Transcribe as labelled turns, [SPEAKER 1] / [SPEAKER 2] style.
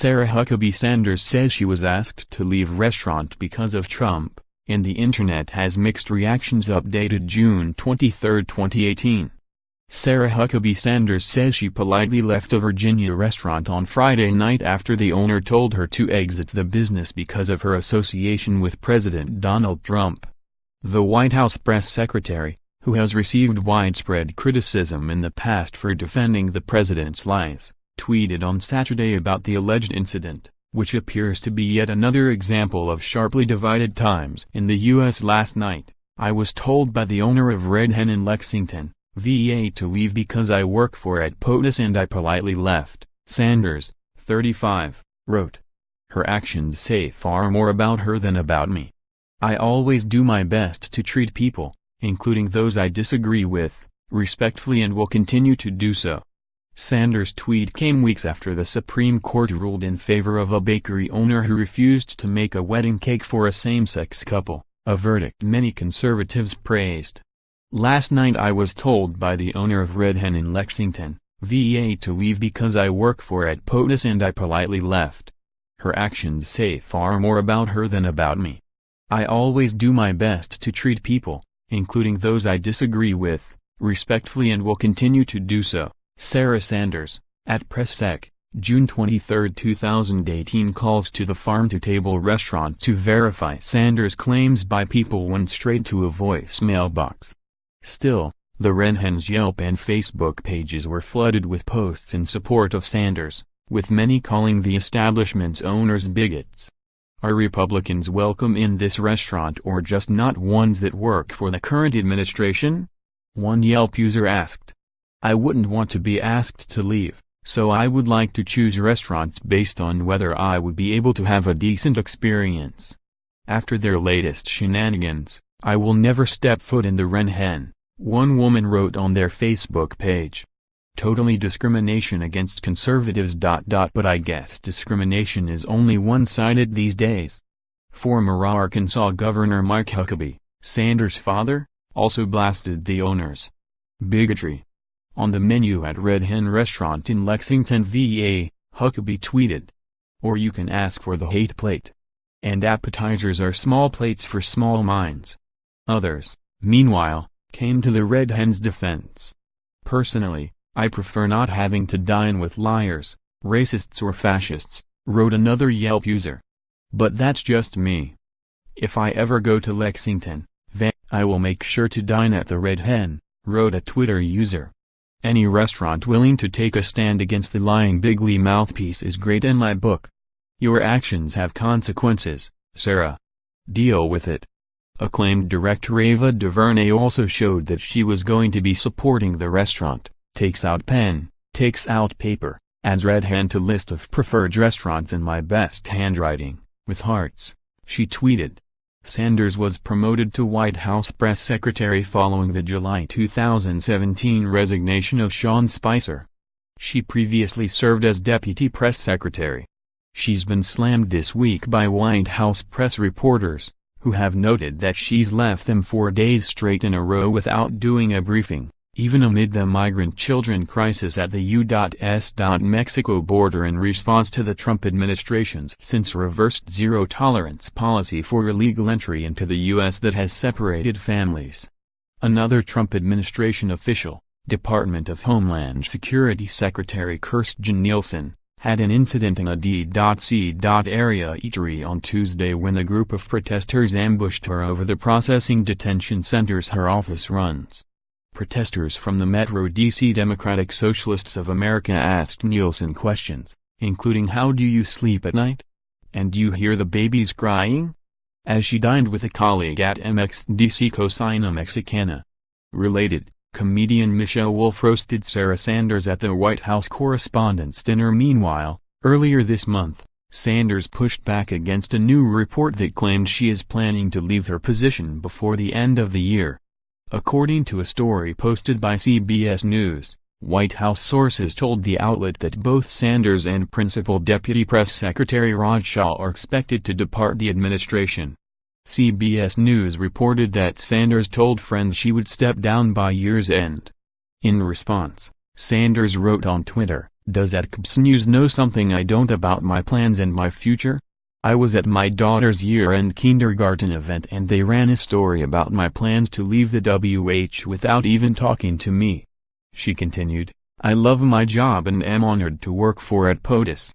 [SPEAKER 1] Sarah Huckabee Sanders says she was asked to leave restaurant because of Trump, and the internet has mixed reactions. Updated June 23, 2018. Sarah Huckabee Sanders says she politely left a Virginia restaurant on Friday night after the owner told her to exit the business because of her association with President Donald Trump. The White House press secretary, who has received widespread criticism in the past for defending the president's lies, tweeted on Saturday about the alleged incident, which appears to be yet another example of sharply divided times in the U.S. Last night, I was told by the owner of Red Hen in Lexington, VA, to leave because I work for at POTUS and I politely left, Sanders, 35, wrote. Her actions say far more about her than about me. I always do my best to treat people, including those I disagree with, respectfully and will continue to do so. Sanders' tweet came weeks after the Supreme Court ruled in favor of a bakery owner who refused to make a wedding cake for a same-sex couple, a verdict many conservatives praised. Last night I was told by the owner of Red Hen in Lexington, VA, to leave because I work for at POTUS and I politely left. Her actions say far more about her than about me. I always do my best to treat people, including those I disagree with, respectfully and will continue to do so. Sarah Sanders, at PressSec, June 23, 2018. Calls to the farm-to-table restaurant to verify Sanders' claims by people went straight to a voicemail box. Still, the Red Hen's Yelp and Facebook pages were flooded with posts in support of Sanders, with many calling the establishment's owners bigots. Are Republicans welcome in this restaurant or just not ones that work for the current administration? One Yelp user asked. I wouldn't want to be asked to leave, so I would like to choose restaurants based on whether I would be able to have a decent experience. After their latest shenanigans, I will never step foot in the Red Hen, one woman wrote on their Facebook page. Totally discrimination against conservatives. But I guess discrimination is only one-sided these days. Former Arkansas Governor Mike Huckabee, Sanders' father, also blasted the owners. Bigotry. On the menu at Red Hen restaurant in Lexington, VA, Huckabee tweeted. Or you can ask for the hate plate. And appetizers are small plates for small minds. Others, meanwhile, came to the Red Hen's defense. Personally, I prefer not having to dine with liars, racists or fascists, wrote another Yelp user. But that's just me. If I ever go to Lexington, I will make sure to dine at the Red Hen, wrote a Twitter user. Any restaurant willing to take a stand against the lying bigly mouthpiece is great in my book. Your actions have consequences, Sarah. Deal with it. Acclaimed director Ava DuVernay also showed that she was going to be supporting the restaurant, takes out pen, takes out paper, adds Red Hen to list of preferred restaurants in my best handwriting, with hearts, she tweeted. Sanders was promoted to White House press secretary following the July 2017 resignation of Sean Spicer. She previously served as deputy press secretary. She's been slammed this week by White House press reporters, who have noted that she's left them 4 days straight in a row without doing a briefing, even amid the migrant children crisis at the U.S.-Mexico border in response to the Trump administration's since-reversed zero-tolerance policy for illegal entry into the U.S. that has separated families. Another Trump administration official, Department of Homeland Security Secretary Kirstjen Nielsen, had an incident in a D.C. area eatery on Tuesday when a group of protesters ambushed her over the processing detention centers her office runs. Protesters from the Metro D.C. Democratic Socialists of America asked Nielsen questions, including how do you sleep at night? And do you hear the babies crying? As she dined with a colleague at MXDC Cocina Mexicana. Related, comedian Michelle Wolf roasted Sarah Sanders at the White House Correspondents' Dinner. Meanwhile, earlier this month, Sanders pushed back against a new report that claimed she is planning to leave her position before the end of the year. According to a story posted by CBS News, White House sources told the outlet that both Sanders and Principal Deputy Press Secretary Raj Shah are expected to depart the administration. CBS News reported that Sanders told friends she would step down by year's end. In response, Sanders wrote on Twitter, Does Huckabee News know something I don't about my plans and my future? I was at my daughter's year-end kindergarten event and they ran a story about my plans to leave the WH without even talking to me. She continued, I love my job and am honored to work for at POTUS.